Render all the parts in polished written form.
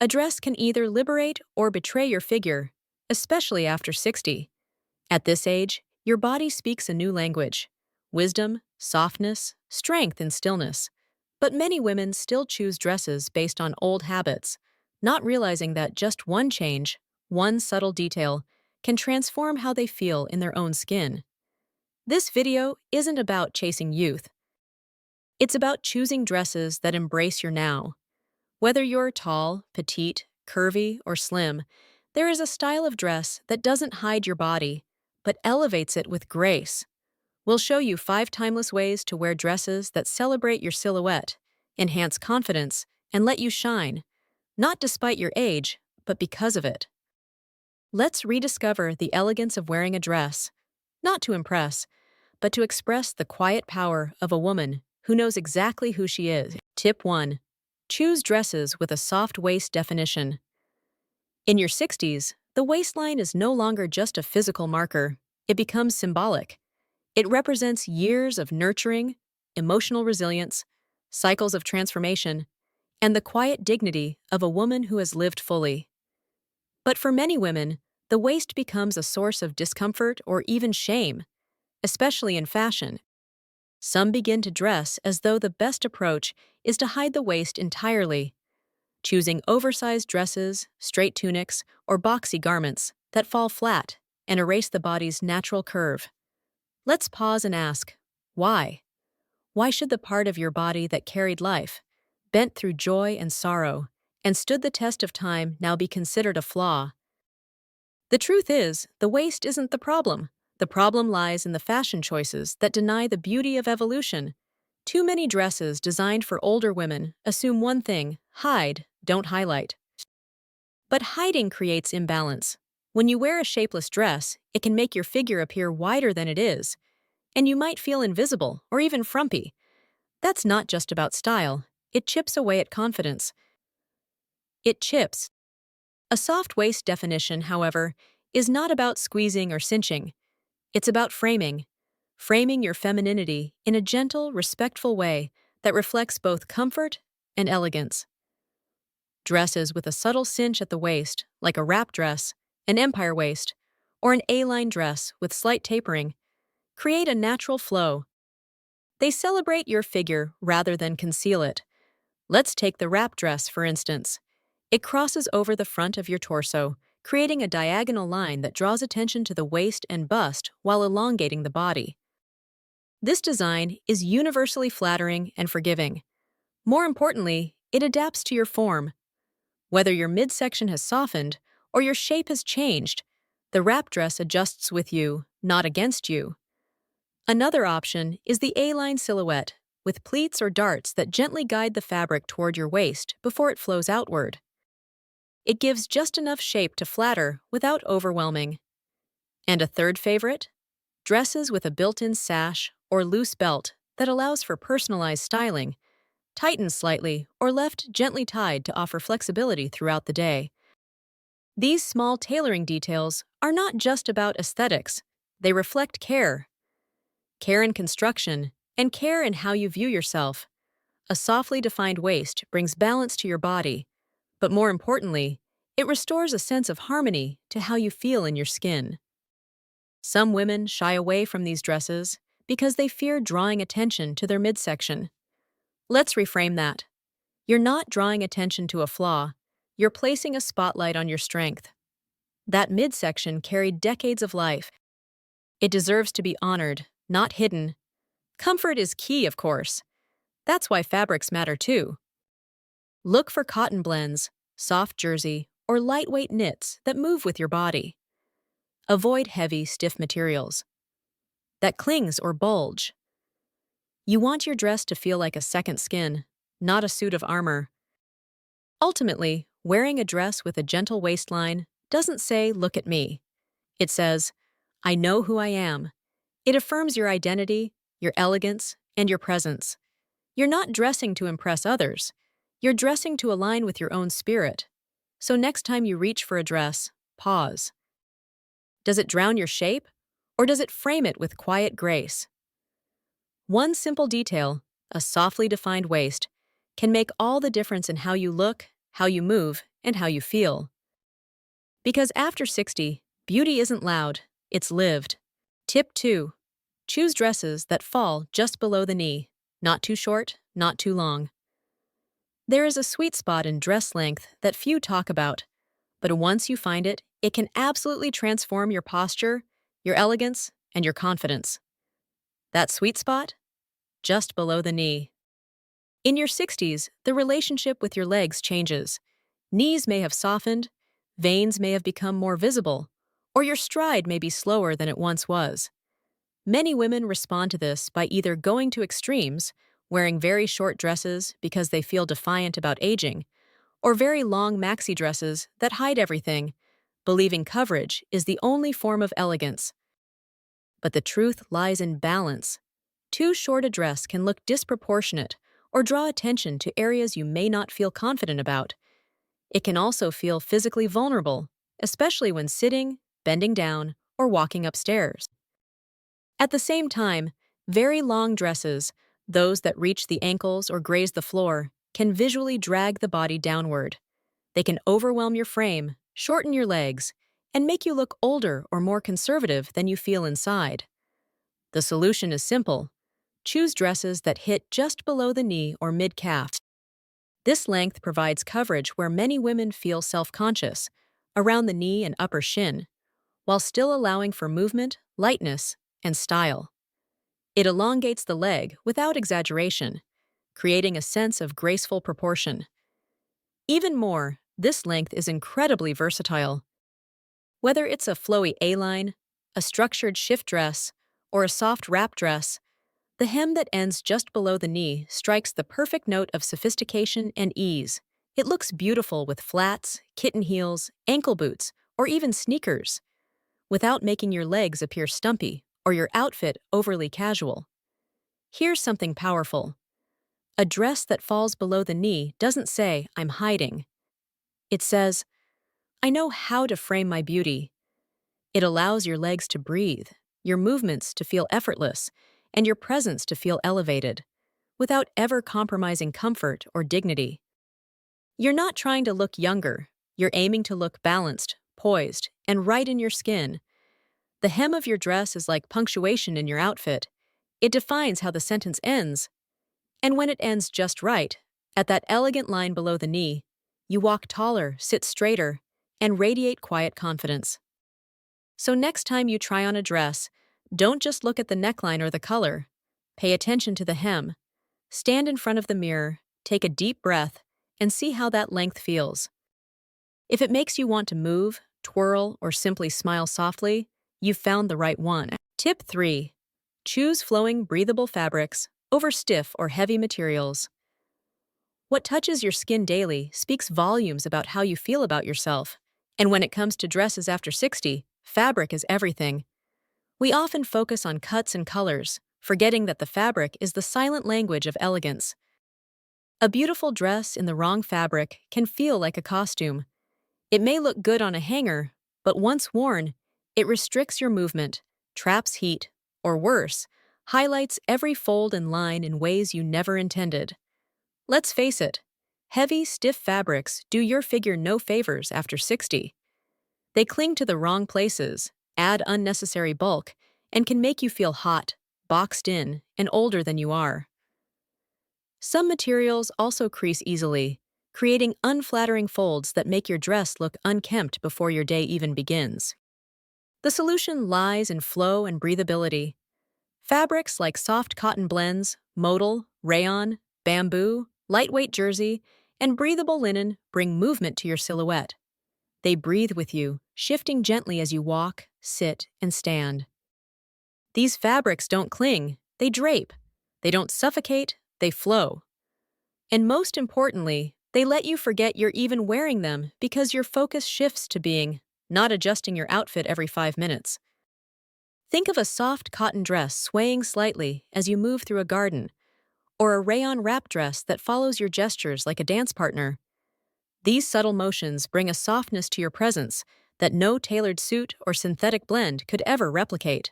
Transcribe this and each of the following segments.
A dress can either liberate or betray your figure, especially after 60. At this age, your body speaks a new language: wisdom, softness, strength, and stillness. But many women still choose dresses based on old habits, not realizing that just one change, one subtle detail, can transform how they feel in their own skin. This video isn't about chasing youth. It's about choosing dresses that embrace your now. Whether you're tall, petite, curvy, or slim, there is a style of dress that doesn't hide your body, but elevates it with grace. We'll show you 5 timeless ways to wear dresses that celebrate your silhouette, enhance confidence, and let you shine, not despite your age, but because of it. Let's rediscover the elegance of wearing a dress, not to impress, but to express the quiet power of a woman who knows exactly who she is. Tip 1. Choose dresses with a soft waist definition. In your 60s, the waistline is no longer just a physical marker, it becomes symbolic. It represents years of nurturing, emotional resilience, cycles of transformation, and the quiet dignity of a woman who has lived fully. But for many women, the waist becomes a source of discomfort or even shame, especially in fashion. Some begin to dress as though the best approach is to hide the waist entirely, choosing oversized dresses, straight tunics, or boxy garments that fall flat and erase the body's natural curve. Let's pause and ask, why? Why should the part of your body that carried life, bent through joy and sorrow, and stood the test of time now be considered a flaw? The truth is, the waist isn't the problem. The problem lies in the fashion choices that deny the beauty of evolution. Too many dresses designed for older women assume one thing: hide, don't highlight. But hiding creates imbalance. When you wear a shapeless dress, it can make your figure appear wider than it is, and you might feel invisible or even frumpy. That's not just about style, it chips away at confidence. It chips. A soft waist definition, however, is not about squeezing or cinching. It's about framing your femininity in a gentle, respectful way that reflects both comfort and elegance. Dresses with a subtle cinch at the waist, like a wrap dress, an empire waist, or an A-line dress with slight tapering, create a natural flow. They celebrate your figure rather than conceal it. Let's take the wrap dress, for instance. It crosses over the front of your torso, creating a diagonal line that draws attention to the waist and bust while elongating the body. This design is universally flattering and forgiving. More importantly, it adapts to your form. Whether your midsection has softened or your shape has changed, the wrap dress adjusts with you, not against you. Another option is the A-line silhouette, with pleats or darts that gently guide the fabric toward your waist before it flows outward. It gives just enough shape to flatter without overwhelming. And a third favorite? Dresses with a built-in sash or loose belt that allows for personalized styling, tightened slightly or left gently tied to offer flexibility throughout the day. These small tailoring details are not just about aesthetics, they reflect care. Care in construction, and care in how you view yourself. A softly defined waist brings balance to your body, but more importantly, it restores a sense of harmony to how you feel in your skin. Some women shy away from these dresses because they fear drawing attention to their midsection. Let's reframe that. You're not drawing attention to a flaw, you're placing a spotlight on your strength. That midsection carried decades of life. It deserves to be honored, not hidden. Comfort is key, of course. That's why fabrics matter too. Look for cotton blends, soft jersey, or lightweight knits that move with your body. Avoid heavy, stiff materials that clings or bulge. You want your dress to feel like a second skin, not a suit of armor. Ultimately, wearing a dress with a gentle waistline doesn't say, "Look at me." It says, "I know who I am." It affirms your identity, your elegance, and your presence. You're not dressing to impress others. You're dressing to align with your own spirit. So next time you reach for a dress, pause. Does it drown your shape, or does it frame it with quiet grace? One simple detail, a softly defined waist, can make all the difference in how you look how you move, and how you feel. Because after 60, beauty isn't loud, it's lived. Tip 2. Choose dresses that fall just below the knee, not too short, not too long. There is a sweet spot in dress length that few talk about, but once you find it, it can absolutely transform your posture, your elegance, and your confidence. That sweet spot? Just below the knee. In your 60s, the relationship with your legs changes. Knees may have softened, veins may have become more visible, or your stride may be slower than it once was. Many women respond to this by either going to extremes, wearing very short dresses because they feel defiant about aging, or very long maxi dresses that hide everything, believing coverage is the only form of elegance. But the truth lies in balance. Too short a dress can look disproportionate or draw attention to areas you may not feel confident about. It can also feel physically vulnerable, especially when sitting, bending down, or walking upstairs. At the same time, very long dresses, those that reach the ankles or graze the floor, can visually drag the body downward. They can overwhelm your frame, shorten your legs, and make you look older or more conservative than you feel inside. The solution is simple. Choose dresses that hit just below the knee or mid-calf. This length provides coverage where many women feel self-conscious, around the knee and upper shin, while still allowing for movement, lightness, and style. It elongates the leg without exaggeration, creating a sense of graceful proportion. Even more, this length is incredibly versatile. Whether it's a flowy A-line, a structured shift dress, or a soft wrap dress, the hem that ends just below the knee strikes the perfect note of sophistication and ease. It looks beautiful with flats, kitten heels, ankle boots, or even sneakers, without making your legs appear stumpy or your outfit overly casual. Here's something powerful. A dress that falls below the knee doesn't say, "I'm hiding." It says, "I know how to frame my beauty." It allows your legs to breathe, your movements to feel effortless, and your presence to feel elevated, without ever compromising comfort or dignity. You're not trying to look younger, you're aiming to look balanced, poised, and right in your skin. The hem of your dress is like punctuation in your outfit. It defines how the sentence ends. And when it ends just right, at that elegant line below the knee, you walk taller, sit straighter, and radiate quiet confidence. So next time you try on a dress, don't just look at the neckline or the color. Pay attention to the hem. Stand in front of the mirror, take a deep breath, and see how that length feels. If it makes you want to move, twirl, or simply smile softly, you've found the right one. Tip 3. Choose flowing, breathable fabrics over stiff or heavy materials. What touches your skin daily speaks volumes about how you feel about yourself. And when it comes to dresses after 60, fabric is everything. We often focus on cuts and colors, forgetting that the fabric is the silent language of elegance. A beautiful dress in the wrong fabric can feel like a costume. It may look good on a hanger, but once worn, it restricts your movement, traps heat, or worse, highlights every fold and line in ways you never intended. Let's face it, heavy, stiff fabrics do your figure no favors after 60. They cling to the wrong places, add unnecessary bulk, and can make you feel hot, boxed in, and older than you are. Some materials also crease easily, creating unflattering folds that make your dress look unkempt before your day even begins. The solution lies in flow and breathability. Fabrics like soft cotton blends, modal, rayon, bamboo, lightweight jersey, and breathable linen bring movement to your silhouette. They breathe with you, shifting gently as you walk, sit, and stand. These fabrics don't cling, they drape. They don't suffocate, they flow. And most importantly, they let you forget you're even wearing them because your focus shifts to being, not adjusting your outfit every 5 minutes. Think of a soft cotton dress swaying slightly as you move through a garden, or a rayon wrap dress that follows your gestures like a dance partner. These subtle motions bring a softness to your presence that no tailored suit or synthetic blend could ever replicate.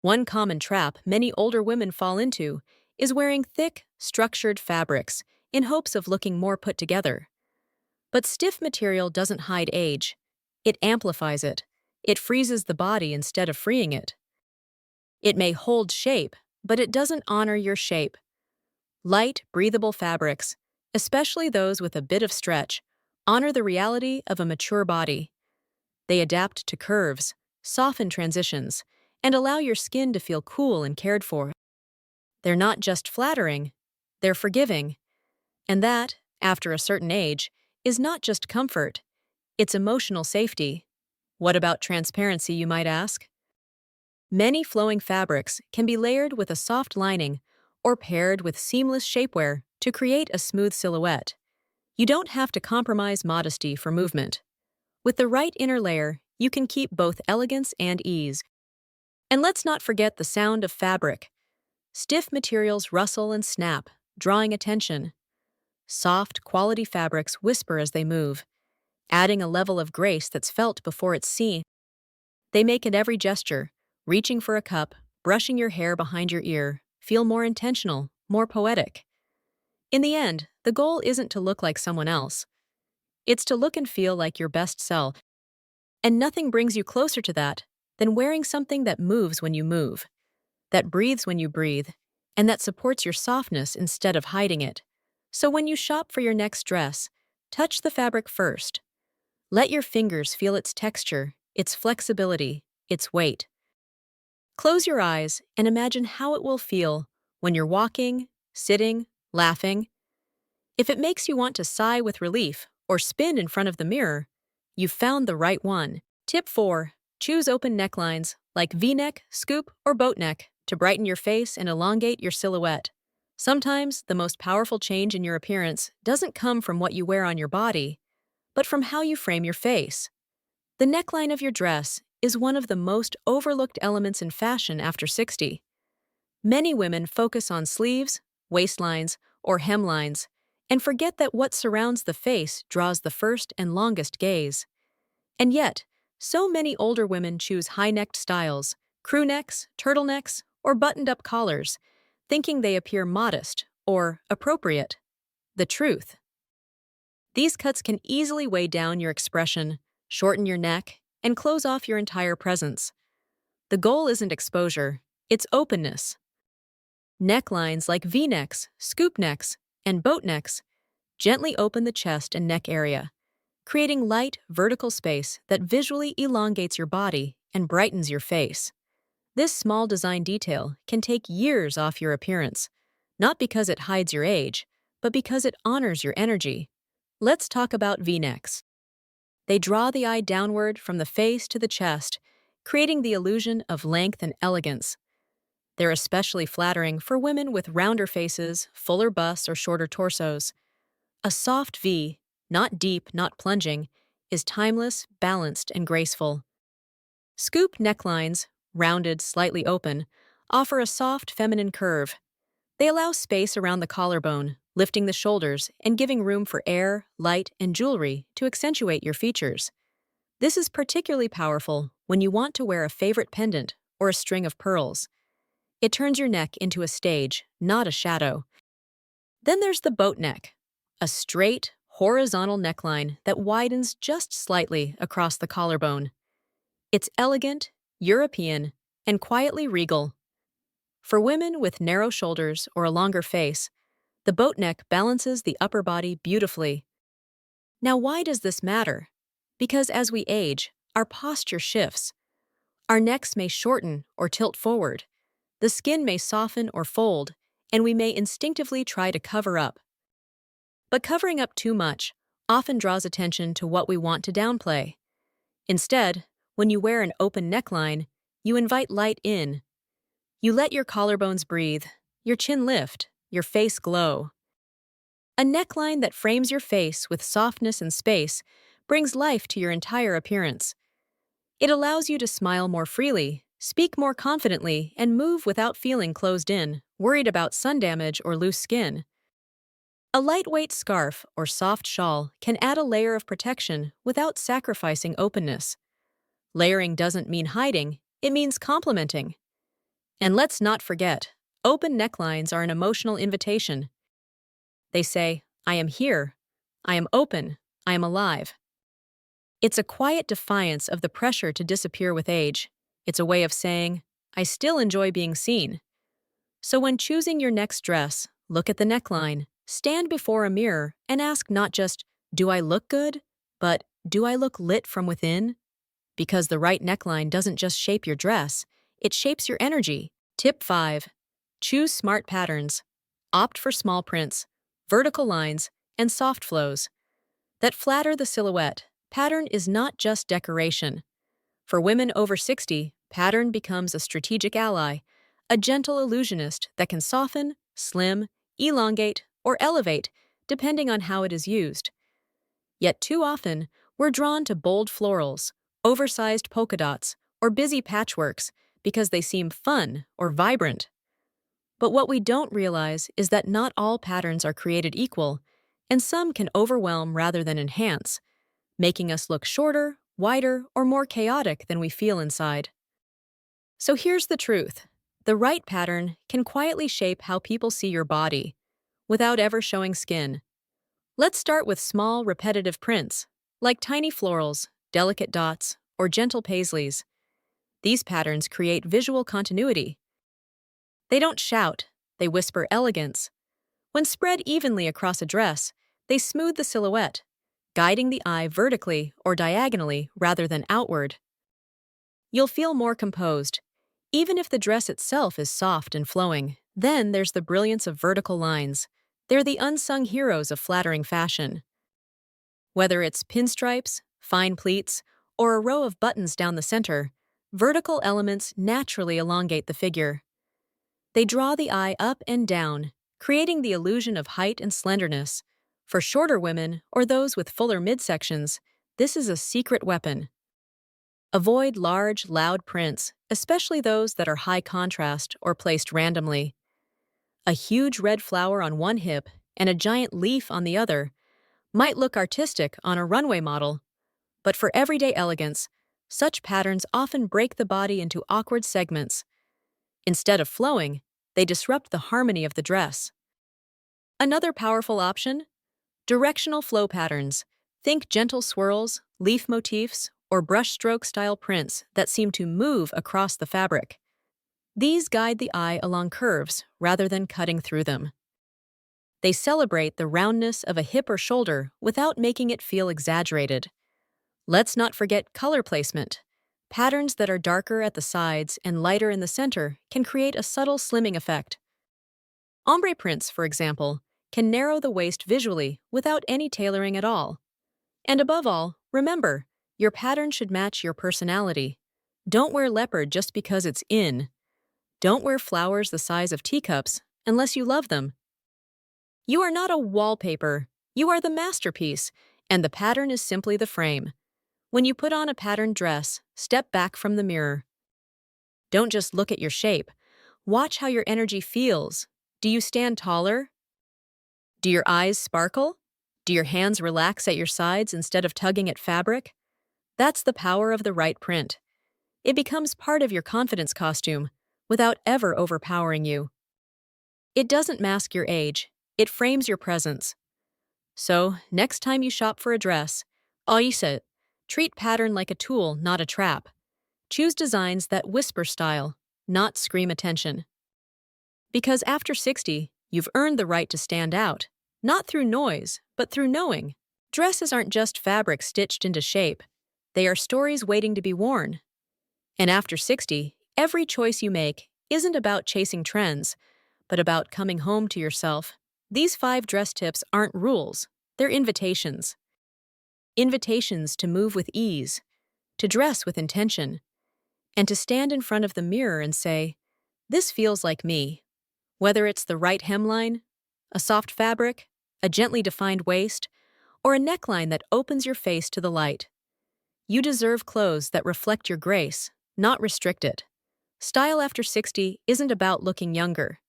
One common trap many older women fall into is wearing thick, structured fabrics in hopes of looking more put together. But stiff material doesn't hide age. It amplifies it. It freezes the body instead of freeing it. It may hold shape, but it doesn't honor your shape. Light, breathable fabrics, especially those with a bit of stretch, honor the reality of a mature body. They adapt to curves, soften transitions, and allow your skin to feel cool and cared for. They're not just flattering, they're forgiving. And that, after a certain age, is not just comfort, it's emotional safety. What about transparency, you might ask? Many flowing fabrics can be layered with a soft lining or paired with seamless shapewear to create a smooth silhouette. You don't have to compromise modesty for movement. With the right inner layer, you can keep both elegance and ease. And let's not forget the sound of fabric. Stiff materials rustle and snap, drawing attention. Soft, quality fabrics whisper as they move, adding a level of grace that's felt before it's seen. They make at every gesture, reaching for a cup, brushing your hair behind your ear, feel more intentional, more poetic. In the end, the goal isn't to look like someone else. It's to look and feel like your best self. And nothing brings you closer to that than wearing something that moves when you move, that breathes when you breathe, and that supports your softness instead of hiding it. So when you shop for your next dress, touch the fabric first. Let your fingers feel its texture, its flexibility, its weight. Close your eyes and imagine how it will feel when you're walking, sitting, laughing. If it makes you want to sigh with relief or spin in front of the mirror, you've found the right one. Tip 4. Choose open necklines like V-neck, scoop, or boat neck to brighten your face and elongate your silhouette. Sometimes the most powerful change in your appearance doesn't come from what you wear on your body, but from how you frame your face. The neckline of your dress is one of the most overlooked elements in fashion after 60. Many women focus on sleeves, waistlines, or hemlines, and forget that what surrounds the face draws the first and longest gaze. And yet, so many older women choose high-necked styles, crew necks, turtlenecks, or buttoned-up collars, thinking they appear modest or appropriate. The truth: these cuts can easily weigh down your expression, shorten your neck, and close off your entire presence. The goal isn't exposure, it's openness. Necklines like V-necks, scoop necks, and boat necks gently open the chest and neck area, creating light, vertical space that visually elongates your body and brightens your face. This small design detail can take years off your appearance, not because it hides your age, but because it honors your energy. Let's talk about V-necks. They draw the eye downward from the face to the chest, creating the illusion of length and elegance. They're especially flattering for women with rounder faces, fuller busts, or shorter torsos. A soft V, not deep, not plunging, is timeless, balanced, and graceful. Scoop necklines, rounded, slightly open, offer a soft, feminine curve. They allow space around the collarbone, lifting the shoulders and giving room for air, light, and jewelry to accentuate your features. This is particularly powerful when you want to wear a favorite pendant or a string of pearls. It turns your neck into a stage, not a shadow. Then there's the boat neck, a straight, horizontal neckline that widens just slightly across the collarbone. It's elegant, European, and quietly regal. For women with narrow shoulders or a longer face, the boat neck balances the upper body beautifully. Now, why does this matter? Because as we age, our posture shifts. Our necks may shorten or tilt forward. The skin may soften or fold, and we may instinctively try to cover up. But covering up too much often draws attention to what we want to downplay. Instead, when you wear an open neckline, you invite light in. You let your collarbones breathe, your chin lift, your face glow. A neckline that frames your face with softness and space brings life to your entire appearance. It allows you to smile more freely, speak more confidently, and move without feeling closed in, worried about sun damage or loose skin. A lightweight scarf or soft shawl can add a layer of protection without sacrificing openness. Layering doesn't mean hiding, it means complementing. And let's not forget, open necklines are an emotional invitation. They say, I am here, I am open, I am alive. It's a quiet defiance of the pressure to disappear with age. It's a way of saying, I still enjoy being seen. So when choosing your next dress, look at the neckline, stand before a mirror, and ask not just, do I look good? But, do I look lit from within? Because the right neckline doesn't just shape your dress, it shapes your energy. Tip 5. Choose smart patterns. Opt for small prints, vertical lines, and soft flows that flatter the silhouette. Pattern is not just decoration. For women over 60, pattern becomes a strategic ally, a gentle illusionist that can soften, slim, elongate, or elevate, depending on how it is used. Yet too often, we're drawn to bold florals, oversized polka dots, or busy patchworks because they seem fun or vibrant. But what we don't realize is that not all patterns are created equal, and some can overwhelm rather than enhance, making us look shorter, wider, or more chaotic than we feel inside. So here's the truth. The right pattern can quietly shape how people see your body, without ever showing skin. Let's start with small, repetitive prints, like tiny florals, delicate dots, or gentle paisleys. These patterns create visual continuity. They don't shout, they whisper elegance. When spread evenly across a dress, they smooth the silhouette, guiding the eye vertically or diagonally rather than outward. You'll feel more composed, even if the dress itself is soft and flowing. Then there's the brilliance of vertical lines. They're the unsung heroes of flattering fashion. Whether it's pinstripes, fine pleats, or a row of buttons down the center, vertical elements naturally elongate the figure. They draw the eye up and down, creating the illusion of height and slenderness. For shorter women or those with fuller midsections, this is a secret weapon. Avoid large, loud prints, especially those that are high contrast or placed randomly. A huge red flower on one hip and a giant leaf on the other might look artistic on a runway model, but for everyday elegance, such patterns often break the body into awkward segments. Instead of flowing, they disrupt the harmony of the dress. Another powerful option? Directional flow patterns. Think gentle swirls, leaf motifs, or brushstroke-style prints that seem to move across the fabric. These guide the eye along curves rather than cutting through them. They celebrate the roundness of a hip or shoulder without making it feel exaggerated. Let's not forget color placement. Patterns that are darker at the sides and lighter in the center can create a subtle slimming effect. Ombre prints, for example, can narrow the waist visually without any tailoring at all. And above all, remember, your pattern should match your personality. Don't wear leopard just because it's in. Don't wear flowers the size of teacups unless you love them. You are not a wallpaper. You are the masterpiece, and the pattern is simply the frame. When you put on a patterned dress, step back from the mirror. Don't just look at your shape. Watch how your energy feels. Do you stand taller? Do your eyes sparkle? Do your hands relax at your sides instead of tugging at fabric? That's the power of the right print. It becomes part of your confidence costume, without ever overpowering you. It doesn't mask your age, it frames your presence. So, next time you shop for a dress, use it. Treat pattern like a tool, not a trap. Choose designs that whisper style, not scream attention. Because after 60, you've earned the right to stand out, not through noise, but through knowing. Dresses aren't just fabric stitched into shape. They are stories waiting to be worn. And after 60, every choice you make isn't about chasing trends, but about coming home to yourself. These 5 dress tips aren't rules, they're invitations. Invitations to move with ease, to dress with intention, and to stand in front of the mirror and say, this feels like me. Whether it's the right hemline, a soft fabric, a gently defined waist, or a neckline that opens your face to the light. You deserve clothes that reflect your grace, not restrict it. Style after 60 isn't about looking younger.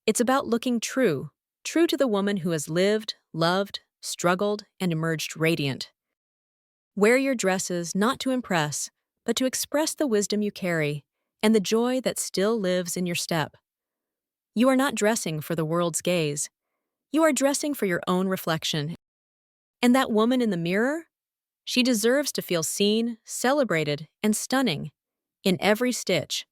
It's about looking true, true to the woman who has lived, loved, struggled, and emerged radiant. Wear your dresses not to impress, but to express the wisdom you carry and the joy that still lives in your step. You are not dressing for the world's gaze. You are dressing for your own reflection. And that woman in the mirror? She deserves to feel seen, celebrated, and stunning in every stitch.